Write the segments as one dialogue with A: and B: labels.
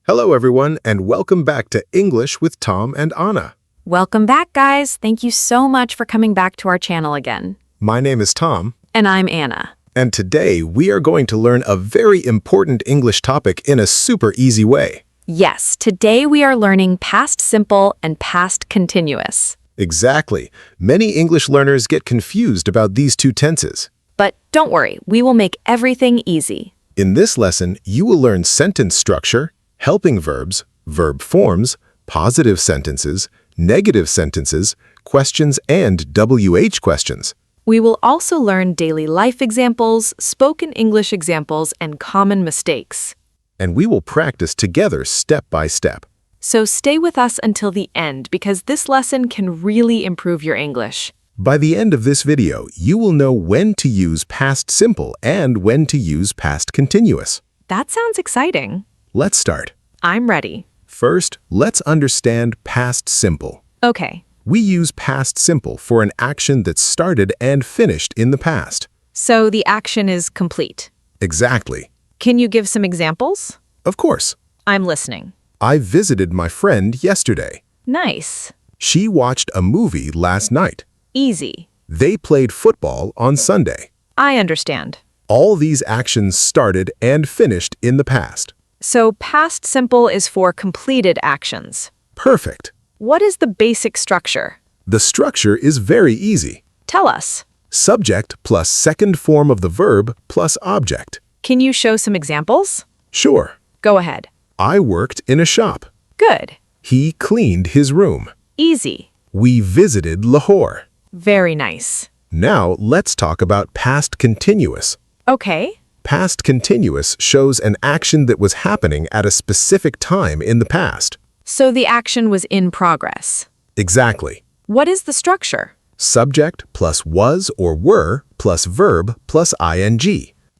A: Hello, everyone, and welcome back to English with Tom and Anna.
B: Welcome back, guys. Thank you so much for coming back to our channel again.
A: My name is Tom,
B: And I'm Anna.
A: and today we are going to learn a very important English topic in a super easy way.
B: Yes, today we are learning past simple and past continuous.
A: Exactly. Many English learners get confused about these two tenses.
B: But don't worry, we will make everything easy.
A: In this lesson, you will learn sentence structure, helping verbs, verb forms, positive sentences, negative sentences, questions, and WH questions.
B: We will also learn daily life examples, spoken English examples, and common mistakes.
A: And we will practice together step by step.
B: So stay with us until the end because this lesson can really improve your English.
A: By the end of this video, you will know when to use past simple and when to use past continuous.
B: That sounds exciting.
A: Let's start.
B: I'm ready.
A: First, let's understand past simple.
B: Okay,
A: We use past simple for an action that started and finished in the past.
B: so the action is complete.
A: Exactly.
B: Can you give some examples?
A: Of course.
B: I'm listening.
A: I visited my friend yesterday.
B: Nice.
A: She watched a movie last night.
B: Easy.
A: They played football on Sunday.
B: I understand.
A: All these actions started and finished in the past.
B: So past simple is for completed actions.
A: Perfect.
B: What is the basic structure?
A: The structure is very easy.
B: Tell us.
A: Subject plus second form of the verb plus object.
B: Can you show some examples?
A: Sure.
B: Go ahead.
A: I worked in a shop.
B: Good.
A: He cleaned his room.
B: Easy.
A: We visited Lahore.
B: Very nice.
A: Now let's talk about past continuous.
B: Okay.
A: Past continuous shows an action that was happening at a specific time in the past.
B: So the action was in progress.
A: Exactly.
B: What is the structure?
A: Subject plus was or were plus verb plus ing.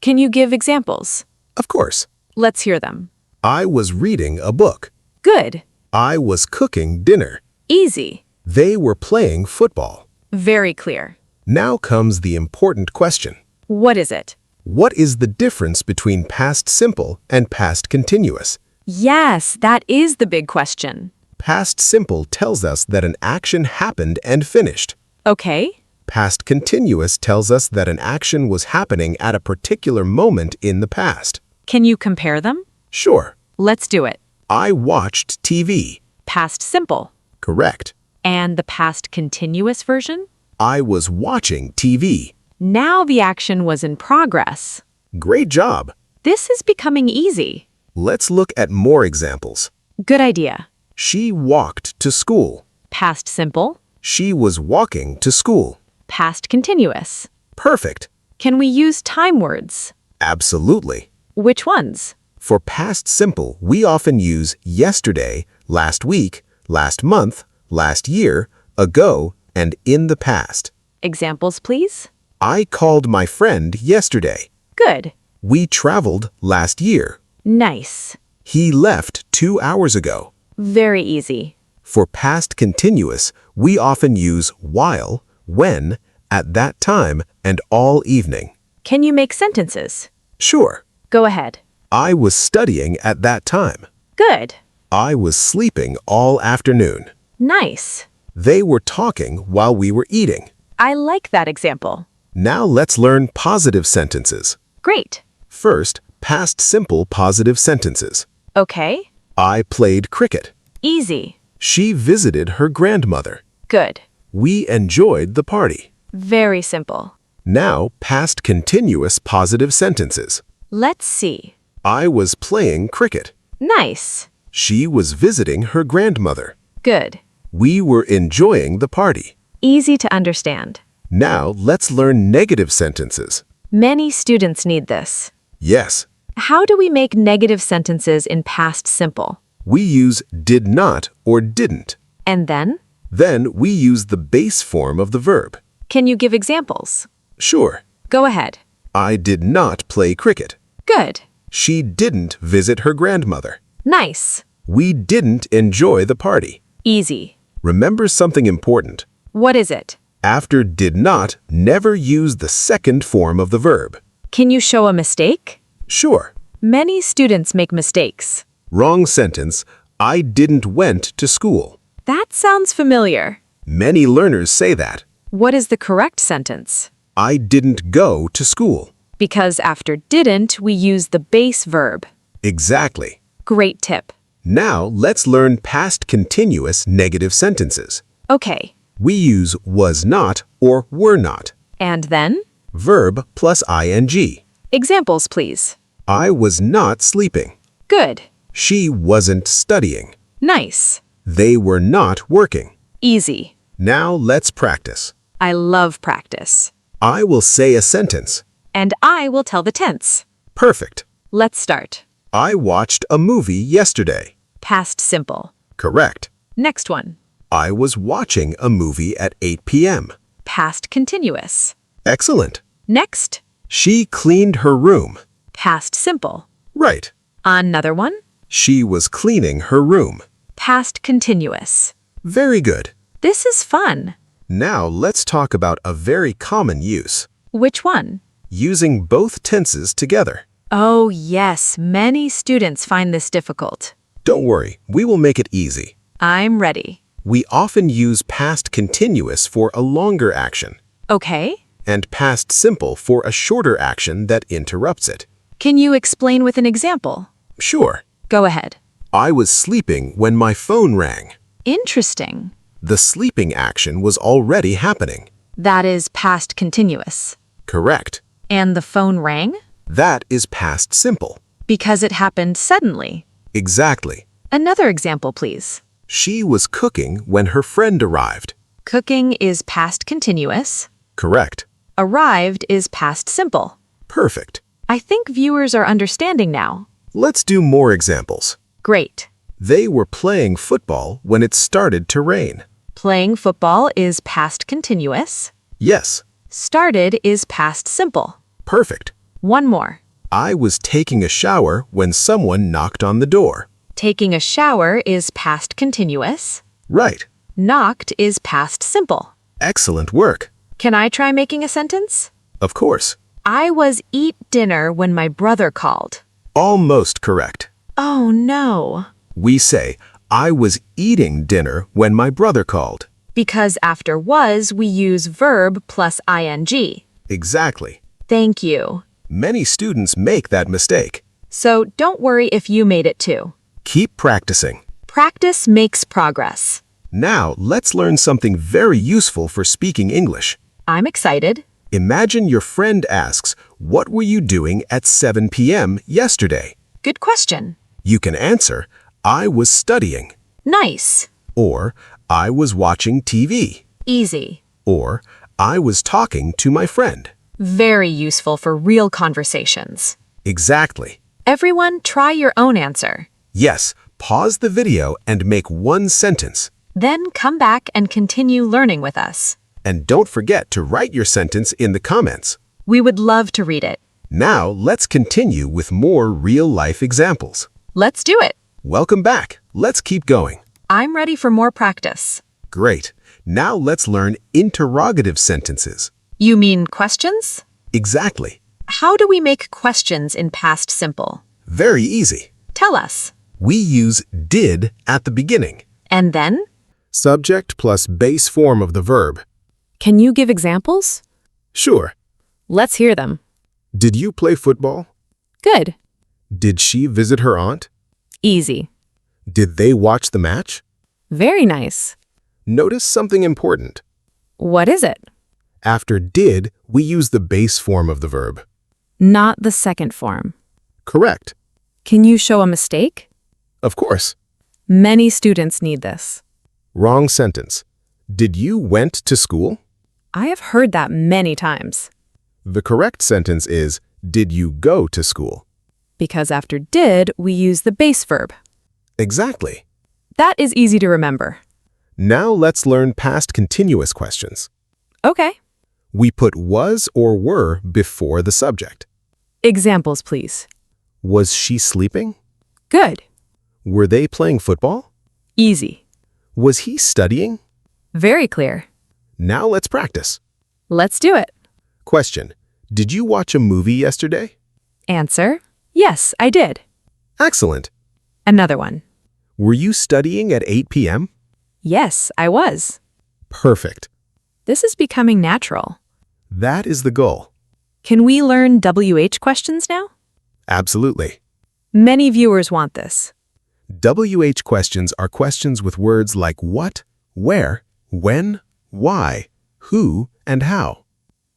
B: Can you give examples?
A: Of course.
B: Let's hear them.
A: I was reading a book.
B: Good.
A: I was cooking dinner.
B: Easy.
A: They were playing football.
B: Very clear.
A: Now comes the important question.
B: What is it?
A: What is the difference between past simple and past continuous?
B: Yes, that is the big question.
A: Past simple tells us that an action happened and finished.
B: Okay.
A: Past continuous tells us that an action was happening at a particular moment in the past.
B: Can you compare them?
A: Sure.
B: Let's do it.
A: I watched TV.
B: Past simple.
A: Correct.
B: And the past continuous version?
A: I was watching TV.
B: Now the action was in progress.
A: Great job.
B: This is becoming easy.
A: Let's look at more examples.
B: Good idea.
A: She walked to school.
B: Past simple.
A: She was walking to school.
B: Past continuous.
A: Perfect.
B: Can we use time words?
A: Absolutely.
B: Which ones?
A: For past simple, we often use yesterday, last week, last month, last year, ago, and in the past.
B: Examples, please.
A: I called my friend yesterday.
B: Good.
A: We traveled last year.
B: Nice.
A: He left 2 hours ago.
B: Very easy.
A: For past continuous, we often use while, when, at that time, and all evening.
B: Can you make sentences?
A: Sure.
B: Go ahead.
A: I was studying at that time.
B: Good.
A: I was sleeping all afternoon.
B: Nice.
A: They were talking while we were eating.
B: I like that example.
A: Now let's learn positive sentences.
B: Great.
A: First, past simple positive sentences.
B: Okay.
A: I played cricket.
B: Easy.
A: She visited her grandmother.
B: Good.
A: We enjoyed the party.
B: Very simple.
A: Now, past continuous positive sentences.
B: Let's see.
A: I was playing cricket.
B: Nice.
A: She was visiting her grandmother.
B: Good.
A: We were enjoying the party.
B: Easy to understand.
A: Now, let's learn negative sentences.
B: Many students need this.
A: Yes,
B: How do we make negative sentences in past simple?
A: we use did not or didn't.
B: And then?
A: Then we use the base form of the verb.
B: Can you give examples?
A: Sure,
B: Go ahead.
A: I did not play cricket.
B: Good.
A: She didn't visit her grandmother.
B: Nice.
A: We didn't enjoy the party.
B: Easy.
A: Remember something important.
B: What is it?
A: After did not, never use the second form of the verb.
B: Can you show a mistake?
A: Sure.
B: Many students make mistakes.
A: Wrong sentence. I didn't went to school.
B: That sounds familiar.
A: Many learners say that.
B: What is the correct sentence?
A: I didn't go to school.
B: Because after didn't, we use the base verb.
A: Exactly.
B: Great tip.
A: Now let's learn past continuous negative sentences.
B: Okay.
A: We use was not or were not.
B: And then?
A: Verb plus ing.
B: Examples, please.
A: I was not sleeping.
B: Good.
A: She wasn't studying.
B: Nice.
A: They were not working.
B: Easy.
A: Now let's practice.
B: I love practice.
A: I will say a sentence.
B: And I will tell the tense.
A: Perfect.
B: Let's start.
A: I watched a movie yesterday.
B: Past simple.
A: Correct.
B: Next one.
A: I was watching a movie at 8 p.m.
B: Past continuous.
A: Excellent.
B: Next.
A: She cleaned her room.
B: Past simple.
A: Right.
B: Another one.
A: She was cleaning her room.
B: Past continuous.
A: Very good.
B: This is fun.
A: Now let's talk about a very common use.
B: Which one?
A: Using both tenses together.
B: Oh, yes. Many students find this difficult.
A: Don't worry, we will make it easy.
B: I'm ready.
A: We often use past continuous for a longer action
B: Okay.
A: and past simple for a shorter action that interrupts it.
B: Can you explain with an example?
A: Sure.
B: Go ahead.
A: I was sleeping when my phone rang.
B: Interesting.
A: The sleeping action was already happening.
B: That is past continuous.
A: Correct.
B: And the phone rang?
A: That is past simple.
B: Because it happened suddenly.
A: Exactly.
B: Another example, please.
A: She was cooking when her friend arrived.
B: Cooking is past continuous.
A: Correct.
B: Arrived is past simple.
A: Perfect.
B: I think viewers are understanding now.
A: Let's do more examples.
B: Great.
A: They were playing football when it started to rain.
B: Playing football is past continuous.
A: Yes.
B: Started is past simple.
A: Perfect.
B: One more.
A: I was taking a shower when someone knocked on the door.
B: Taking a shower is past continuous.
A: Right.
B: Knocked is past simple.
A: Excellent work.
B: Can I try making a sentence?
A: Of course.
B: I was eat dinner when my brother called.
A: Almost correct.
B: Oh no.
A: We say, I was eating dinner when my brother called.
B: Because after was, we use verb plus ing.
A: Exactly.
B: Thank you.
A: Many students make that mistake.
B: So don't worry if you made it too.
A: Keep practicing.
B: Practice makes progress.
A: Now, let's learn something very useful for speaking English.
B: I'm excited.
A: Imagine your friend asks, "What were you doing at 7 p.m. yesterday?"
B: Good question.
A: You can answer, "I was studying,"
B: Nice.
A: or "I was watching TV,"
B: Easy.
A: or "I was talking to my friend."
B: Very useful for real conversations.
A: Exactly.
B: Everyone, try your own answer.
A: Yes, pause the video and make one sentence.
B: Then come back and continue learning with us.
A: And don't forget to write your sentence in the comments.
B: We would love to read it.
A: Now, let's continue with more real-life examples.
B: Let's do it.
A: Welcome back. Let's keep going.
B: I'm ready for more practice.
A: Great. Now let's learn interrogative sentences.
B: You mean questions?
A: Exactly.
B: How do we make questions in past simple?
A: Very easy.
B: Tell us.
A: We use did at the beginning.
B: And then?
A: Subject plus base form of the verb.
B: Can you give examples?
A: Sure.
B: Let's hear them.
A: Did you play football?
B: Good.
A: Did she visit her aunt?
B: Easy.
A: Did they watch the match?
B: Very nice.
A: Notice something important.
B: What is it?
A: After did, we use the base form of the verb.
B: Not the second form.
A: Correct.
B: Can you show a mistake?
A: Of course.
B: Many students need this.
A: Wrong sentence. Did you went to school?
B: I have heard that many times.
A: The correct sentence is, did you go to school?
B: Because after did, we use the base verb.
A: Exactly.
B: That is easy to remember.
A: Now let's learn past continuous questions.
B: Okay.
A: We put was or were before the subject.
B: Examples, please.
A: Was she sleeping?
B: Good.
A: Were they playing football?
B: Easy.
A: Was he studying?
B: Very clear.
A: Now let's practice.
B: Let's do it.
A: Question. Did you watch a movie yesterday?
B: Answer. Yes, I did.
A: Excellent.
B: Another one.
A: Were you studying at 8 p.m.?
B: Yes, I was.
A: Perfect.
B: This is becoming natural.
A: That is the goal.
B: Can we learn WH questions now?
A: Absolutely.
B: Many viewers want this.
A: WH questions are questions with words like what, where, when, why, who, and how.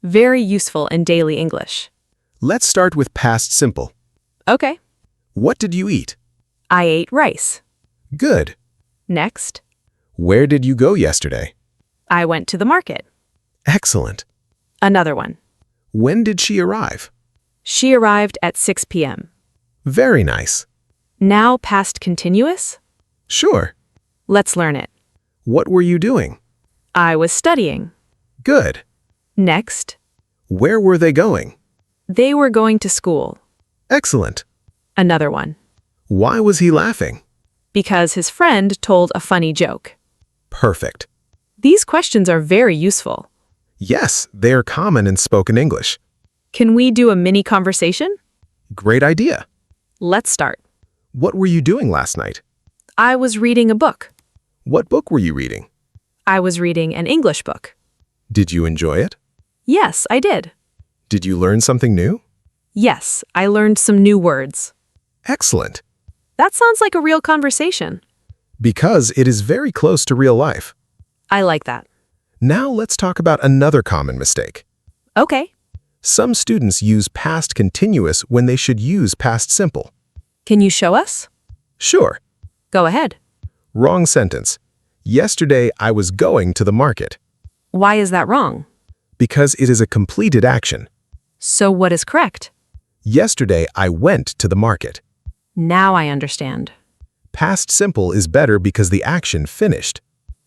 B: Very useful in daily English.
A: Let's start with past simple.
B: Okay.
A: What did you eat?
B: I ate rice.
A: Good.
B: Next.
A: Where did you go yesterday?
B: I went to the market.
A: Excellent.
B: Another one.
A: When did she arrive?
B: She arrived at 6 p.m.
A: Very nice.
B: Now past continuous?
A: Sure.
B: Let's learn it.
A: What were you doing?
B: I was studying.
A: Good.
B: Next.
A: Where were they going?
B: They were going to school.
A: Excellent.
B: Another one.
A: Why was he laughing?
B: Because his friend told a funny joke.
A: Perfect.
B: These questions are very useful.
A: Yes, they are common in spoken English.
B: Can we do a mini conversation?
A: Great idea.
B: Let's start.
A: What were you doing last night?
B: I was reading a book.
A: What book were you reading?
B: I was reading an English book.
A: Did you enjoy it?
B: Yes, I did.
A: Did you learn something new?
B: Yes, I learned some new words.
A: Excellent.
B: That sounds like a real conversation.
A: Because it is very close to real life.
B: I like that.
A: Now let's talk about another common mistake.
B: Okay.
A: Some students use past continuous when they should use past simple.
B: Can you show us?
A: Sure.
B: Go ahead.
A: Wrong sentence. Yesterday I was going to the market.
B: Why is that wrong?
A: Because it is a completed action.
B: So what is correct?
A: Yesterday I went to the market.
B: Now I understand.
A: Past simple is better because the action finished.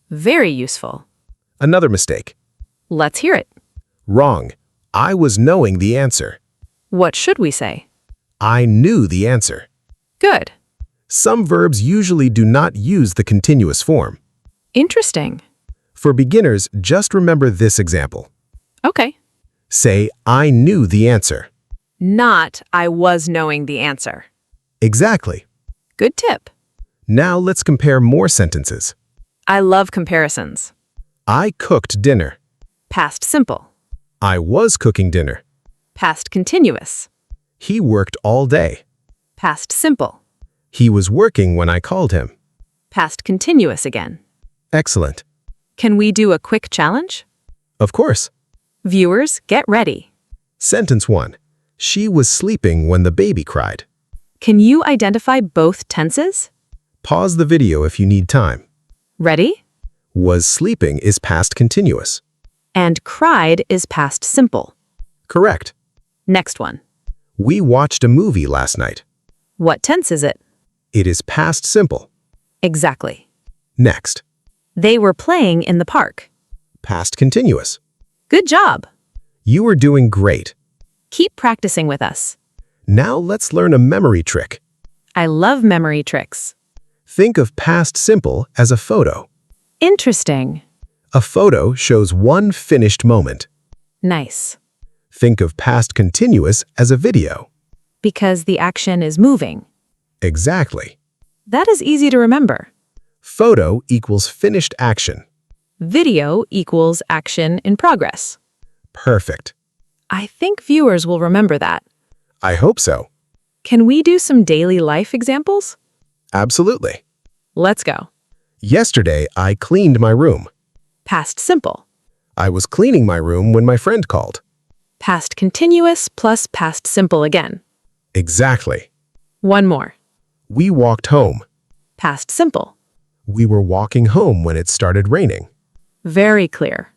B: Very useful.
A: Another mistake.
B: Let's hear it.
A: Wrong. I was knowing the answer.
B: What should we say?
A: I knew the answer.
B: Good.
A: Some verbs usually do not use the continuous form.
B: Interesting.
A: For beginners, just remember this example.
B: Okay.
A: Say, I knew the answer.
B: Not, I was knowing the answer.
A: Exactly.
B: Good tip.
A: Now let's compare more sentences.
B: I love comparisons.
A: I cooked dinner.
B: Past simple.
A: I was cooking dinner.
B: Past continuous.
A: He worked all day.
B: Past simple.
A: He was working when I called him.
B: Past continuous again.
A: Excellent.
B: Can we do a quick challenge?
A: Of course.
B: Viewers, get ready.
A: Sentence 1. She was sleeping when the baby cried.
B: Can you identify both tenses?
A: Pause the video if you need time.
B: Ready?
A: Was sleeping is past continuous.
B: And cried is past simple.
A: Correct.
B: Next one.
A: We watched a movie last night.
B: What tense is it?
A: It is past simple.
B: Exactly.
A: Next.
B: They were playing in the park.
A: Past continuous.
B: Good job.
A: You are doing great.
B: Keep practicing with us.
A: Now let's learn a memory trick.
B: I love memory tricks.
A: Think of past simple as a photo.
B: Interesting.
A: A photo shows one finished moment.
B: Nice.
A: Think of past continuous as a video.
B: Because the action is moving.
A: Exactly.
B: That is easy to remember.
A: Photo equals finished action.
B: Video equals action in progress.
A: Perfect.
B: I think viewers will remember that.
A: I hope so.
B: Can we do some daily life examples?
A: Absolutely.
B: Let's go.
A: Yesterday, I cleaned my room.
B: Past simple.
A: I was cleaning my room when my friend called.
B: Past continuous plus past simple again.
A: Exactly.
B: One more.
A: We walked home.
B: Past simple.
A: We were walking home when it started raining.
B: Very clear.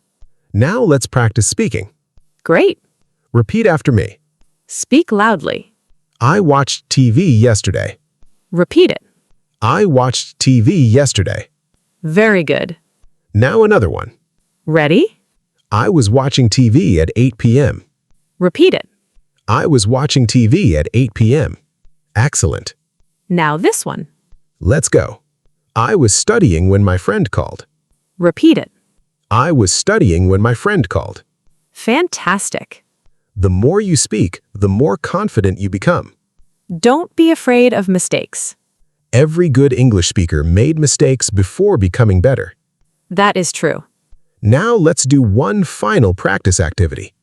A: Now let's practice speaking.
B: Great.
A: Repeat after me.
B: Speak loudly.
A: I watched TV yesterday.
B: Repeat it.
A: I watched TV yesterday.
B: Very good.
A: Now another one.
B: Ready?
A: I was watching TV at 8 p.m.
B: Repeat it.
A: I was watching TV at 8 p.m. Excellent.
B: Now this one.
A: Let's go. I was studying when my friend called.
B: Repeat it.
A: I was studying when my friend called.
B: Fantastic.
A: The more you speak, the more confident you become.
B: Don't be afraid of mistakes.
A: Every good English speaker made mistakes before becoming better.
B: That is true.
A: Now let's do one final practice activity.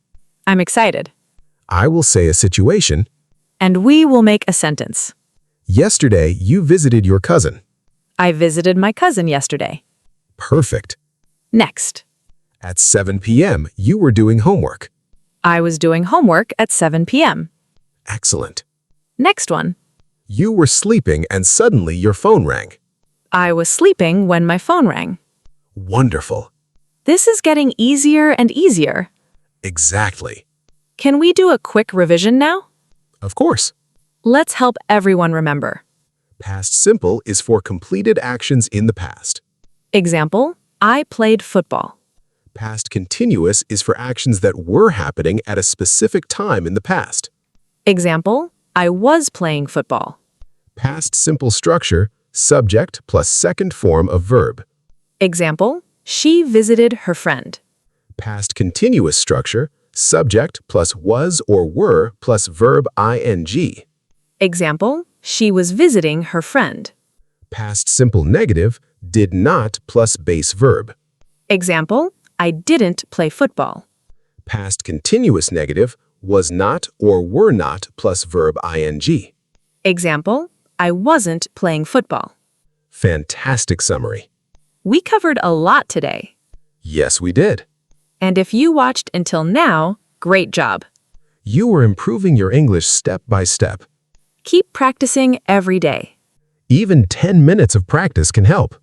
B: I'm excited.
A: I will say a situation.
B: And we will make a sentence.
A: Yesterday, you visited your cousin.
B: I visited my cousin yesterday.
A: Perfect.
B: Next.
A: At 7 p.m., you were doing homework.
B: I was doing homework at 7 p.m.
A: Excellent.
B: Next one.
A: You were sleeping and suddenly your phone rang.
B: I was sleeping when my phone rang.
A: Wonderful.
B: This is getting easier and easier.
A: Exactly.
B: Can we do a quick revision now?
A: Of course.
B: Let's help everyone remember.
A: Past simple is for completed actions in the past.
B: Example, I played football.
A: Past continuous is for actions that were happening at a specific time in the past.
B: Example, I was playing football.
A: Past simple structure, subject plus second form of verb.
B: Example, she visited her friend.
A: Past continuous structure, subject plus was or were plus verb ing.
B: Example, she was visiting her friend.
A: Past simple negative, did not plus base verb.
B: Example, I didn't play football.
A: Past continuous negative, was not or were not plus verb ing.
B: Example, I wasn't playing football.
A: Fantastic summary.
B: We covered a lot today.
A: Yes, we did.
B: And if you watched until now, great job.
A: You are improving your English step by step.
B: Keep practicing every day.
A: Even 10 minutes of practice can help.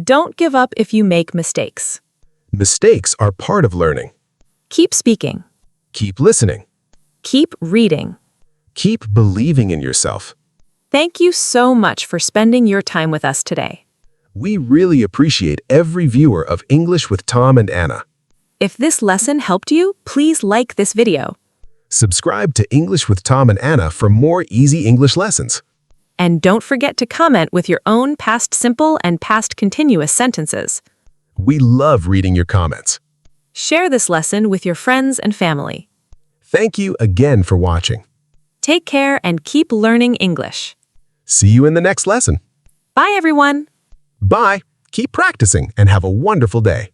B: Don't give up if you make mistakes.
A: Mistakes are part of learning.
B: Keep speaking.
A: Keep listening.
B: Keep reading.
A: Keep believing in yourself.
B: Thank you so much for spending your time with us today.
A: We really appreciate every viewer of English with Tom and Anna.
B: If this lesson helped you, please like this video.
A: Subscribe to English with Tom and Anna for more easy English lessons.
B: And don't forget to comment with your own past simple and past continuous sentences.
A: We love reading your comments.
B: Share this lesson with your friends and family.
A: Thank you again for watching.
B: Take care and keep learning English.
A: See you in the next lesson.
B: Bye, everyone.
A: Bye. Keep practicing and have a wonderful day.